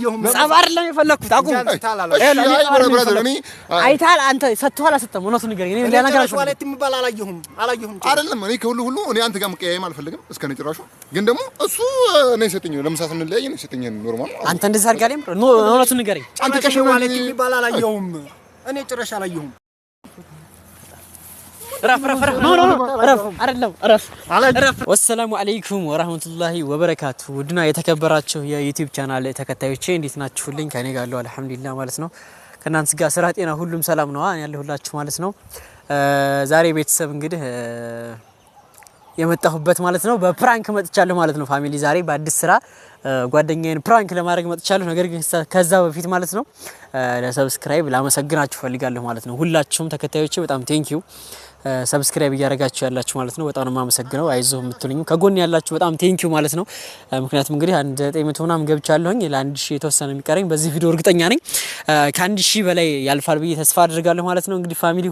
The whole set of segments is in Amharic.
አላየሁም ጻባር ላይ ፈለኩት አቁም አይታል አንተ ሰጥቷል አሰጠም እውነቱን ንገረኝ እኔ ሌላ ነገር ዋሌት የሚባል አላየሁም አይደለም እኔ ሁሉ እኔ አንተ ጋር መቀያየም አልፈልግም እስከ ነጭራሹ ግን ደግሞ እሱ እኔ ሰጠኝ ለምሳስ እንለያይ ነው ሰጠኝ ኖርማል አንተ እንደዛ አርጋለኝ እውነቱን ንገረኝ አንተ ከሽ ዋሌት የሚባል አላየሁም እኔ ጭራሽ አላየሁም ረፍ ወሰላሙ አለይኩም ወራህመቱላሂ ወበረካቱ ውድና የተከበራችሁ የዩቲዩብ ቻናል ተከታዮቼ እንዴት ናችሁልኝ ከኔ ጋር አለው አልহামዱሊላህ ማለት ነው ከናንተ ጋር ስራ ጤና ሁሉም ሰላም ነው እኔ ያለሁላችሁ ማለት ነው ዛሬ ቤተሰብ እንግዲህ የመጣሁበት ማለት ነው በፕራንክ መጥቻለሁ ማለት ነው ፋሚሊ ዛሬ በአዲስ ስራ ጓደኛዬን ፕራንክ ለማድረግ መጥቻለሁ ነገር ግን ከዛ በፊት ማለት ነው ለሰብስክራይብ ላመሰግናችሁ ፈልጋለሁ ማለት ነው ሁላችሁም ተከታዮቼ በጣም ቴንኪው ሰብስክራይብ ያደረጋችሁ ያላችሁ ማለት ነው በጣም ነው ማመሰግነው አይዞህ የምትሉኝ ከጎን ያላችሁ በጣም ቴንኪው ማለት ነው ምክንያቱም እንግዲህ 1900 ምናምን ገብቻለሁኝ ለ1000 የተወሰነ የሚቀረኝ በዚህ ቪዲዮ እርግጠኛ ነኝ ከ1000 በላይ ያልፋል ብዬ ተስፋ አደርጋለሁ ማለት ነው እንግዲህ ፋሚሊ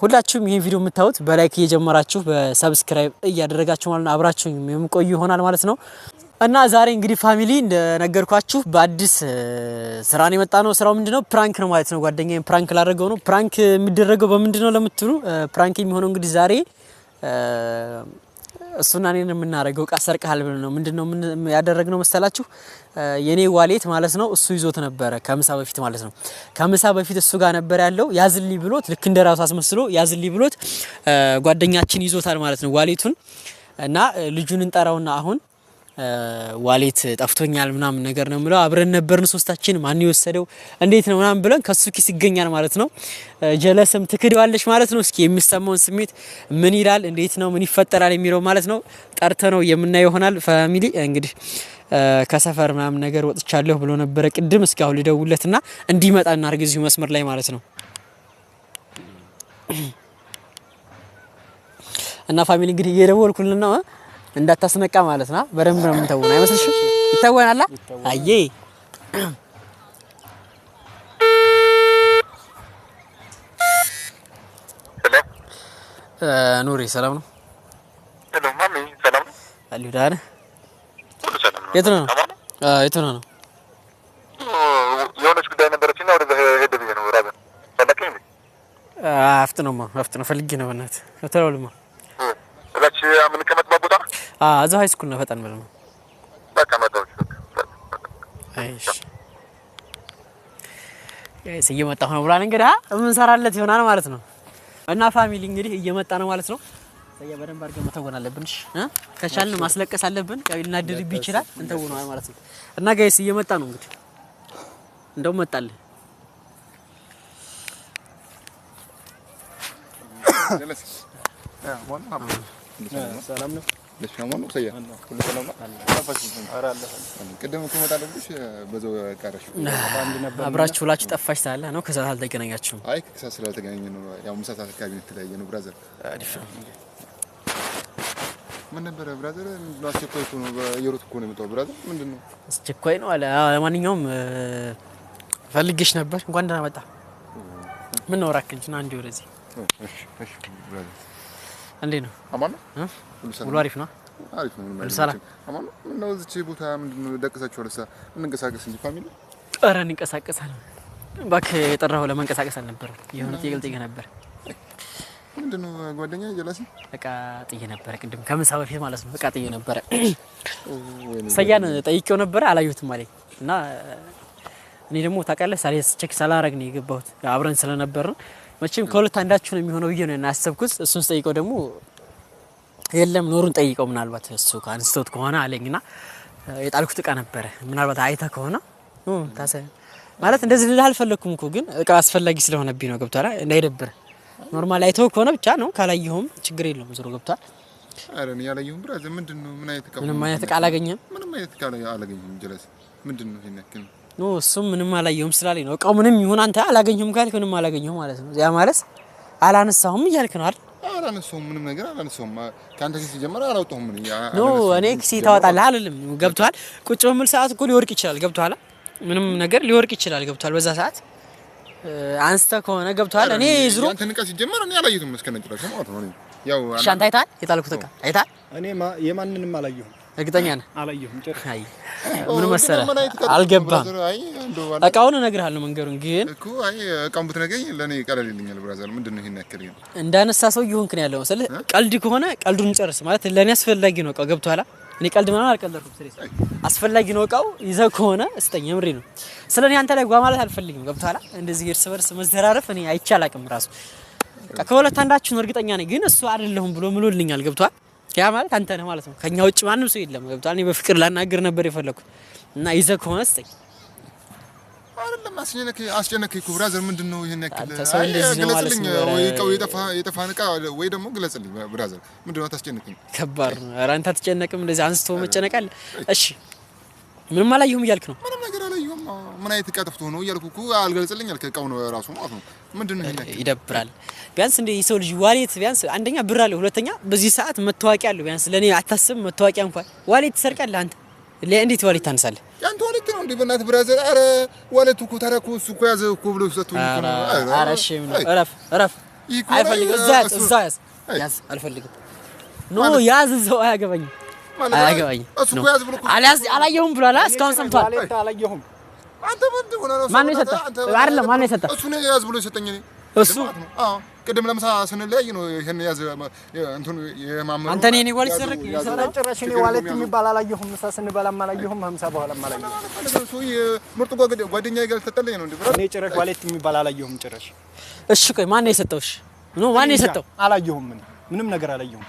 ሁላችሁም ይሄን ቪዲዮ የምታዩት በላይክ እየጀመራችሁ በሰብስክራይብ እያደረጋችሁ ማለት ነው አብራችሁኝ የምቆዩ ይሆናል ማለት ነው እና ዛሬ እንግዲህ ፋሚሊ እንደነገርኳችሁ በአዲስ ስራ ነው የመጣ ነው ስራው ምንድነው ፕራንክ ነው ማለት ነው ጓደኛዬን ፕራንክ ላደረገው ነው ፕራንክ የሚደረገው በምንድነው ለምትሉ ፕራንክ የሚሆነው እንግዲህ ዛሬ እሱና እኔን የምናረጋው ቃሰርቀሃል ብለን ነው ምንድነው ያደረግነው መሰላችሁ የኔ ዋሌት ማለት ነው እሱ ይዞት ነበር ከምሳ በፊት ማለት ነው ከምሳ በፊት እሱ ጋር ነበር ያለው ያዝልኝ ብሎት ልክ እንደራሱ አስመስሎ ያዝልኝ ብሎት ጓደኛችን ይዞታል ማለት ነው ዋሌቱን እና ልጁን እንጠራውና አሁን ዋሌት ጠፍቶኛል ምናምን ነገር ነው ምለው አብረን ነበርን ሶስታችን ማን ይወሰደው እንዴት ነው ምናምን ብለን ከሱ ኪስ ይገኛል ማለት ነው ጀለስም ትክደዋለሽ ማለት ነው እስኪ የሚሰማውን ስሜት ምን ይላል እንዴት ነው ምን ይፈጠራል የሚለው ማለት ነው ጠርተነው የምናየው ይሆናል ፋሚሊ እንግዲህ ከሰፈር ምናምን ነገር ወጥቻለሁ ብሎ ነበር ቅድም እስካው ልደውለትና እንዲመጣ እናርግ እዚሁ መስመር ላይ ማለት ነው እና ፋሚሊ እንግዲህ እየደወልኩልን ነው እንዳታስነቃ ማለት ነው በደንብ ነው የምንተውና አይመስልሽም ይተወናል አዬ ኑሪ ሰላም ነው ሄሎ ማሚ ሰላም ነው አሉ ዳር ሁሉ ሰላም ነው የት ነው የሆነች ጉዳይ ነበረችና ወደ ሄደ ብዬ ነው ራበ ፈለከኝ አፍጥነው ፈልጌ ነው በእናት ተራውልማ እዛች ምን ከመጥባ ቦታ እዛ ሃይ ስኩል ነው ፈጣን ብለው በቃ መጣው አይሽ እየመጣሁ ነው ብላን እንግዲህ ምን ሰራለት ይሆናል ማለት ነው እና ፋሚሊ እንግዲህ እየመጣ ነው ማለት ነው ሰያ በደንብ አድርገን መተወን አለብን ከቻልን ማስለቀስ አለብን ያው ልናድርብ ይችላል እንተወነዋል ማለት ነው እና ጋይስ እየመጣ ነው እንግዲህ እንደው መጣልህ ሰላም ነው ለሻማው ነው ሰያ ሁሉ ሰላም ነው አራለፈ ቅድም እኮ መጣለብሽ በዛው ቀረሽ አንድ ነበር አብራችሁ ሁላችሁ ጠፋሽ ታለ ነው ከዛ አልተገናኛችሁም አይ ከዛ ስላልተገናኘ ነው ያው ምሳት አካባቢ ተለያየ ነው ብራዘር አሪፍ ምን ነበር ብራዘር አስቸኳይ ነው በየሩት እኮ ነው የመጣው ብራዘር ምንድነው አስቸኳይ ነው አለ ለማንኛውም ፈልግሽ ነበር እንኳን ደህና መጣ ምን ነው ራክልኝና አንዴ ወደዚህ እሺ ብራዘር እንዴ ነው አማን ነው ሁሉ አሪፍ ነው አሪፍ ነው ማለት አማን ነው እዚህ ቦታ ምንድነው ደቀሳችሁ አለሳ እንንቀሳቀስ እንጂ ፋሚሊ ጠረን እንቀሳቀሳለን ባክ የጠራው ለመንቀሳቀስ አልነበር የሆነ ጥያቄ ነበር ምንድነው ጓደኛ ጀላሲ በቃ ጥዬ ነበር ቅድም ከምሳ በፊት ማለት ነው በቃ ጥዬ ነበር ሰያን ጠይቄው ነበር አላየሁትም ማለት እና እኔ ደግሞ ታውቃለህ ሳሌስ ቼክ ሳላረግ ነው የገባሁት አብረን ስለነበር መቼም ከሁለት አንዳችሁ ነው የሚሆነው ብዬ ነው ያሰብኩት እሱን ጠይቀው ደግሞ የለም ኖሩን ጠይቀው ምናልባት እሱ ካንስቶት ከሆነ አለኝና የጣልኩት እቃ ነበር ምናልባት አይታ ከሆነ ታሰ ማለት እንደዚህ ልል አልፈለኩም እኮ ግን እቃ አስፈላጊ ስለሆነብኝ ነው ገብቷል እንዳይደብር ኖርማል አይተው ከሆነ ብቻ ነው ካላየሁም ችግር የለውም ዞሮ ገብቷል አረን ያላየሁም ብራዘር ምንድነው ምን አይነት እቃ ምንም አይነት እቃ አላገኘም ምንም አይነት እቃ አላገኘም ጀለስ ምንድነው ይነከን ኖ እሱም ምንም አላየሁም ስላለኝ ነው እቃው ምንም ይሁን አንተ አላገኘሁም ካልክ ምንም አላገኘሁም ማለት ነው ያ ማለት አላነሳሁም እያልክ ነው አይደል አላነሳሁም ምንም ነገር አላነሳሁም ካንተ ኪስ ጀመረ አላውጣሁም ምን ያ ኖ እኔ ኪስ ታወጣለህ አይደለም ገብቷል ቁጭ በሚል ሰዓት እኮ ሊወርቅ ይችላል ገብቷል ምንም ነገር ሊወርቅ ይችላል ገብቷል በዛ ሰዓት አንስተ ከሆነ ገብቷል እኔ ዝሩ አንተ ንቀስ ጀመረ እኔ አላየሁትም እስከነጭራሽ ማለት ነው ያው ሻንታ አይታል የጣልኩት እቃ አይታል እኔ የማንንም አላየሁም እርግጠኛ ነህ? አላየሁም ጭራሽ። አይ ምን መሰለህ አልገባም። እቃውን እነግርሃለሁ መንገሩን ግን እኮ አይ እቃውን ብትነግረኝ ለኔ ቀለል ይልኛል። ብራዘር ምንድነው ይሄን ያክል ግን እንዳነሳ ሰው ይሁንክ ነው ያለው መሰለህ። ቀልድ ከሆነ ቀልዱን ጨርስ ማለት ለኔ አስፈላጊ ነው እቃው ገብቶሃል። እኔ ቀልድ ምናምን አልቀለድኩም። ስለዚህ አስፈላጊ ነው እቃው ይዘህ ከሆነ እስጠኝ ምሪ ነው። ስለኔ አንተ ላይ ጓ ማለት አልፈልግም ገብቶሃል። እንደዚህ እርስ በርስ መዘራረፍ እኔ አይቻላቅም ራሱ በቃ ከሁለት አንዳችን እርግጠኛ ነኝ ግን እሱ አይደለሁም ብሎ ምሎልኛል ገብቶሃል። ያ ማለት አንተ ነህ ማለት ነው። ከኛ ውጭ ማንም ሰው የለም ገብቶሃል። እኔ በፍቅር ላናገር ነበር የፈለኩት እና ይዘህ ከሆነ እስጠኝ አይደለም አስጨነከኝ እኮ ብራዘር ምንድነው ይሄን ያክል አንተ ሰው እንደዚህ ነው ማለት ነው ወይ እቃው የጠፋን እቃ ወይ ደግሞ ግለጽልኝ ብራዘር ምንድነው ታስጨነከኝ ከባድ ነው ኧረ አንተ አትጨነቅም እንደዚህ አንስቶ መጨነቅ አለ እሺ ምንም አላየሁም እያልክ ነው ምንም ነገር አላየሁም ምን አይነት እቃ ጠፍቶ ነው እያልኩ እኮ አልገልጽልኝ አልከ እቃው ነው ራሱ ማለት ነው ምንድነው ይሄን ያክል ይደብራል ቢያንስ እንደ የሰው ልጅ ዋሌት ቢያንስ አንደኛ ብር አለ ሁለተኛ በዚህ ሰዓት መታወቂያ አለው ቢያንስ ለኔ አታስብ መታወቂያ እንኳን ዋሌት ትሰርቃለህ አንተ ለእንዴት ዋሌት ታነሳለህ ያንተ ዋሌት ነው እንዴ በእናትህ ብራዘር ኧረ ዋሌቱ እኮ ታረኩ እሱ እኮ ያዘ እኮ ብሎ ሰጥቶኝ እኮ ነው ኧረ እሺ እረፍ አይፈልግም እዛ ያዝ አልፈልግም ኖ ያዝ እዛው አያገባኝም እሱ እኮ ያዝ ብሎ እኮ አላየሁም ብሏል እስካሁን ሰምቷል ዋሌት አላየሁም አንተ ምንድን ሆነ ነው ማን ነው የሰጠህ አይደለም ማን ነው የሰጠህ እሱ ነው ያዝ ብሎ የሰጠኝ እኔ እሱ አዎ ቅድም ለምሳ ስንለያይ ነው ይሄን ያዝ እንትን የማመሩ አንተ ነኝ ዋሌት ሰረክ ጭራሽ እኔ ዋሌት የሚባል አላየሁም ምሳ ስንበላም አላየሁም 50 በኋላም አላየሁም ሰው ምርጥ ጓደኛዬ ጋር ተጠለኝ ነው እንዴ እኔ ጭራሽ ዋሌት የሚባል አላየሁም ጭራሽ እሺ ቆይ ማን ነው የሰጠው እሺ ኖ ማን ነው የሰጠው አላየሁም ምንም ነገር አላየሁም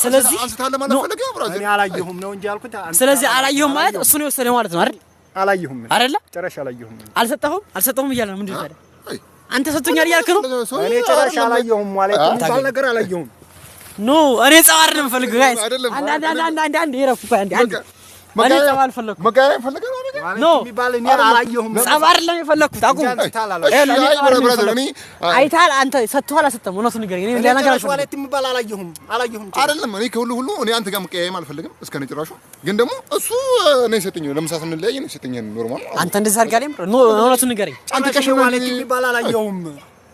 ስለዚህ አንስታለ ማለት ፈልገህ ብራዘር እኔ አላየሁም ነው እንጂ ያልኩት ስለዚህ አላየሁም ማለት እሱ ነው የወሰደው ማለት ነው አይደል አላየሁም አይደለ ጭራሽ አላየሁም አልሰጠሁም እያለ ነው ምንድነው ታዲያ አንተ ሰጥቶኛል እያልክ ነው እኔ ጭራሽ አላየሁም ዋሌት የሚባል ነገር አላየሁም ኖ እኔ ጸባር ነው የምፈልገው ጋይስ አንድ ይረፉ አንድ እኔ ጸባር አልፈለኩም መጋየም ፈልገህ ነው ነገር ኖ የሚባል እኔ አላየሁም ጸባር ነው የፈለኩት አቁም አይታል አንተ ሰጥቷል አልሰጠም እውነቱን ንገረኝ እኔ ሌላ ነገር አልፈልግም ዋሌት የሚባል አላየሁም አይደለም እኔ ከሁሉ እኔ አንተ ጋር መቀያየም አልፈልግም እስከ ነጭራሹ ግን ደግሞ እሱ እኔ ሰጠኝ ለምሳ ስንለያይ ነው ሰጠኝ ኖርማል አንተ እንደዛ አድርጋለህ ኖ እውነቱን ንገረኝ አንተ ከሽ ዋሌት የሚባል አላየሁም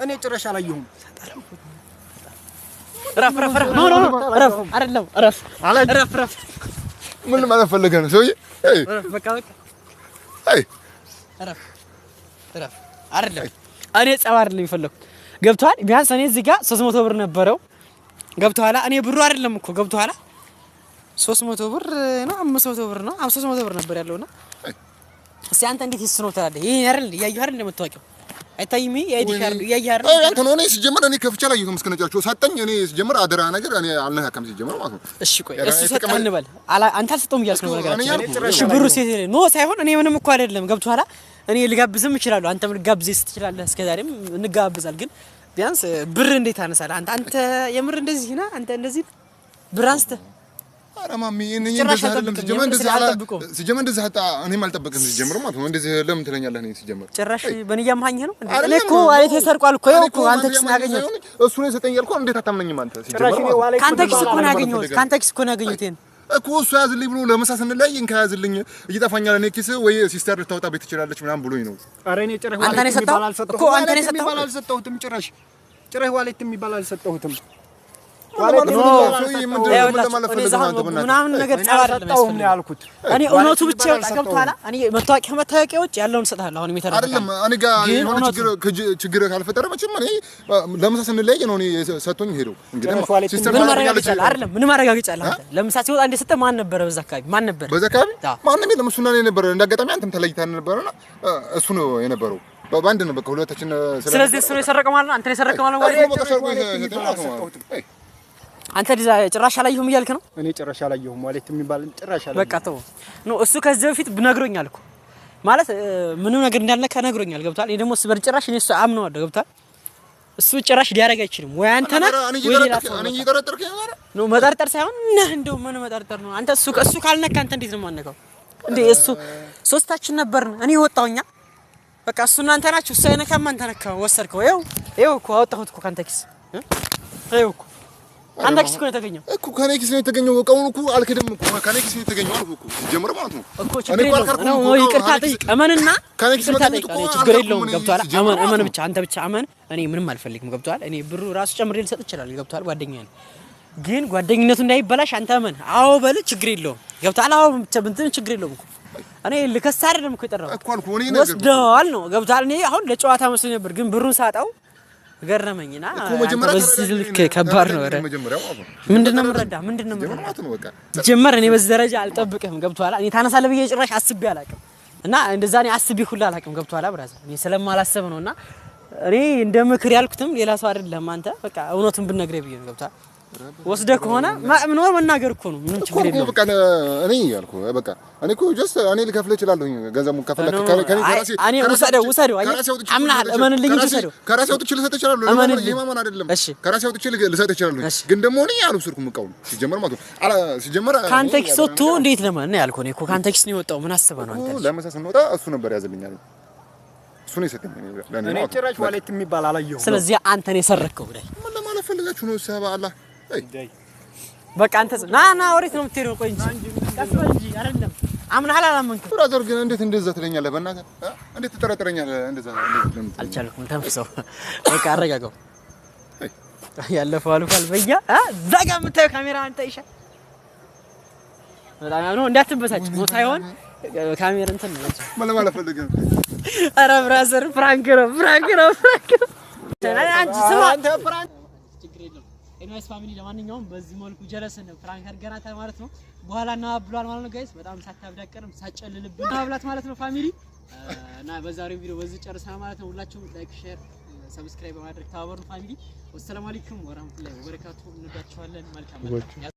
እኔ ጭራሽ አላየሁም ረፍ ኖ ረፍ አይደለም ረፍ ምን ማለት ፈልገህ ነው ሰውዬ በቃ አይ ረፍ አይደለም እኔ ጸባር ነው የፈለኩት ገብቷል ቢያንስ እኔ እዚህ ጋር 300 ብር ነበረው ገብቷል እኔ ብሩ አይደለም እኮ ገብቷል 300 ብር ነው 500 ብር ነው 300 ብር ነበር ያለውና እስቲ አንተ እንዴት ይስኖ ታዲያ ይሄ አይደል ያየው አይደል እንደምታውቀው አይታይም የአይዲ ካርድ ያያር አይ አንተ ነው እኔ ሲጀመር እኔ ከፍቻ ላይ ይሁን እስከነጫቸው ሰጠኝ እኔ ሲጀመር አደራ ነገር እኔ አልነካከም ሲጀመር ማለት ነው እሺ ቆይ እሱ ሰጠህ እንበል አንተ አልሰጠውም እያልክ ነው ነገር እሺ ብሩ ሴት ኖ ሳይሆን እኔ ምንም እኮ አይደለም ገብቶሃል እኔ ልጋብዝም እችላለሁ አንተም ልጋብዝህ ትችላለህ እስከዛሬም እንጋብዛል ግን ቢያንስ ብር እንዴት አነሳለህ አንተ የምር እንደዚህ ነህ አንተ እንደዚህ ብር አንስተህ ኧረ ማሚ እኔ እንደዛ አይደለም ሲጀመር እንደዛ እኔም አልጠበቅም ሲጀመር ማለት ነው እንደዚህ ለምን ትለኛለህ እኔ ሲጀመር ጭራሽ በእኔ እያማኸኝ ነው እኔ እኮ ዋሌት ተሰርቋል እኮ ይኸው እኮ አንተ ኪስ ነው ያገኘሁት እሱ ነው የሰጠኝ ያልኩህ እንዴት አታምነኝም አንተ ሲጀመር ካንተ ኪስ እኮ ነው ያገኘሁት ካንተ ኪስ እኮ ነው ያገኘሁት ይሄን እኮ እሱ ያዝልኝ ብሎ ለምሳ ስንለያይ እንካ ያዝልኝ እየጠፋኛል እኔ ኪስ ወይ ሲስተር ልታወጣ ቤት ትችላለች ምናምን ብሎኝ ነው ኧረ እኔ ጭራሽ አንተ ነው የሰጠኸው እኮ አንተ ነው የሰጠኸው አልሰጠሁትም ጭራሽ ዋሌት የሚባል አልሰጠሁትም ምናምን ነገር ጸባር አይደለም ያልኩት እኔ እውነቱ ብቻ ገብቶሃል እኔ መታወቂያዎች ያለውን ሰጣለሁ አሁን የሚተረፈው አይደለም እኔ ጋር የሆነ ችግር ካልፈጠረ መቼም እኔ ለምሳ ስንለያይ ነው እኔ ሰጥቶኝ ሄደው እንግዲህ ሲስተር አይደለም ምን ማረጋገጫ አለ አንተ ለምሳ ሲወጣ እንደሰጠ ማን ነበር በዛ አካባቢ ማንም የለም እሱና እኔ ነበር እንዳጋጣሚ አንተም ተለይተን ነበርና እሱ ነው የነበረው በአንድ ነው በቃ ሁለታችን ስለዚህ እሱ ነው የሰረቀው ማለት ነው አንተ ነው የሰረቀው ማለት ነው አንተ ዲዛ ጭራሽ አላየሁም እያልክ ነው እኔ ጭራሽ አላየሁም ዋሌት የሚባል ጭራሽ አላየሁም በቃ ተው ኖ እሱ ከዚህ በፊት ብነግሮኛል እኮ ማለት ምንም ነገር እንዳልነካ ነግሮኛል ገብቷል እኔ ደግሞ ስበር ጭራሽ እኔ እሱ አምነዋለሁ ገብቷል እሱ ጭራሽ ሊያረጋ አይችልም ወይ አንተ ነህ ወይ ሌላ ሰው እኔ እየጠረጠርከኝ ነው ኖ መጠርጠር ሳይሆን ነህ እንደው ምን መጠርጠር ነው አንተ እሱ ካልነካ አንተ እንዴት ነው የማነካው እንዴ እሱ ሶስታችን ነበርን እኔ ወጣውኛ በቃ እሱ እናንተ ናችሁ እሱ አይነካም አንተ ነካ ወሰድከው ይኸው እኮ አወጣሁት እኮ ካንተ ኪስ ይኸው እኮ አንተ ኪስ እኮ ነው የተገኘው እኮ ከኔ ኪስ ነው የተገኘው እቃውን እኮ አልከደም እኮ ከኔ ኪስ ነው የተገኘው አልኩ እኮ ጀመረ ማለት ነው እኮ ችግር የለውም ይቅርታ ጠይቅ እመንና ከኔ ኪስ መገኘት እኮ ችግር የለውም ገብቶሃል እመን ብቻ አንተ ብቻ እመን እኔ ምንም አልፈልግም ገብቶሃል እኔ ብሩ ራሱ ጨምሬ ልሰጥ ይችላል ገብቶሃል ጓደኛዬ ነው ግን ጓደኝነቱ እንዳይበላሽ አንተ ምን አዎ በል ችግር የለውም ገብቷል አዎ እንትን ችግር የለውም እኮ እኔ ልከስ አይደለም እኮ የጠራው እኮ አልኩ እኔ ነገር ወስደዋል ነው ገብቷል እኔ አሁን ለጨዋታ መስሎኝ ነበር ግን ብሩን ሳጣው ገረመኝና እኮ መጀመሪያ ከባድ ነው ኧረ ምንድነው ምረዳ ምንድነው በቃ ጀመር እኔ በዚህ ደረጃ አልጠብቅህም ገብቷል እኔ ታነሳለህ ብዬ ጭራሽ አስቤ አላውቅም እና እንደዛ እኔ አስቤ ሁሉ አላውቅም ገብቷል ብራዘር እኔ ስለማላሰብ ነውና እኔ እንደ ምክር ያልኩትም ሌላ ሰው አይደለም አንተ በቃ እውነቱን ብነግረኝ ብዬ ነው ገብቷል ወስደ ከሆነ ምንም መናገር እኮ ነው ምንም ችግር የለውም በቃ እኔ ያልኩ በቃ እኔ እኮ ጀስት እኔ ልከፍል እችላለሁ ገንዘቡን ከፈለክ ከኔ ከራሴ እኔ ወሰደው አምናል እመንልኝ ወሰደው ከራሴ ወጥቼ ልሰጥ እችላለሁ ለማን አይደለም ከራሴ ወጥቼ ልሰጥ እችላለሁ ግን ደግሞ እኔ አልወሰድኩም እቃውን ሲጀመር ማለት ነው ሲጀመር ካንቴክስት ወጥቶ እንዴት ለማን ነው ያልኩህ እኔ እኮ ካንቴክስት ነው የወጣው ምን አስበህ ነው አንተ ለመሳሰል ስንወጣ እሱ ነበር ያዘልኛል እሱ ነው የሰጠኝ እኔ ጭራሽ ዋሌት የሚባል አላየሁም ስለዚህ አንተ ነው የሰረከው ብለህ ምን ለማለት ፈልጋችሁ ነው ሰባላ በቃ አንተ ና ወሬት ነው የምትሄደው ቆይ እንጂ ቀስ በል እንጂ አይደለም አምናሃል አላመንክም ብራዘር ግን እንዴት እንደዛ ትለኛለህ በእናትህ እንዴት ትጠራጠረኛለህ እንደዛ አልቻልኩም ተንፍሰው በቃ አረጋጋው ያለፈው አልፏል በያ ዘጋ የምታየው ካሜራ አንተ ይሻ በጣም ነው እንዳትበሳጭ ነው ሳይሆን ካሜራ እንትን ነው ምን ለማለት ፈልገህ ኧረ ብራዘር ፍራንክ ነው አንቺ ስማ አንተ ፍራንክ ችግር የለውም ኤንዋይስ ፋሚሊ ለማንኛውም በዚህ መልኩ ጀለስን ፍራንክ አድርገናታል ማለት ነው በኋላ እና ብሏል ማለት ነው ጋይስ በጣም ሳታብዳቀርም ሳጨልልብን አብላት ማለት ነው ፋሚሊ እና በዛሬው ቪዲዮ በዚህ ጨርሰናል ማለት ነው ሁላችሁም ላይክ ሼር ሰብስክራይብ በማድረግ ተባበሩ ፋሚሊ ወሰላሙ አለይኩም ወራህመቱላሂ ወበረካቱ እንወዳችኋለን መልካም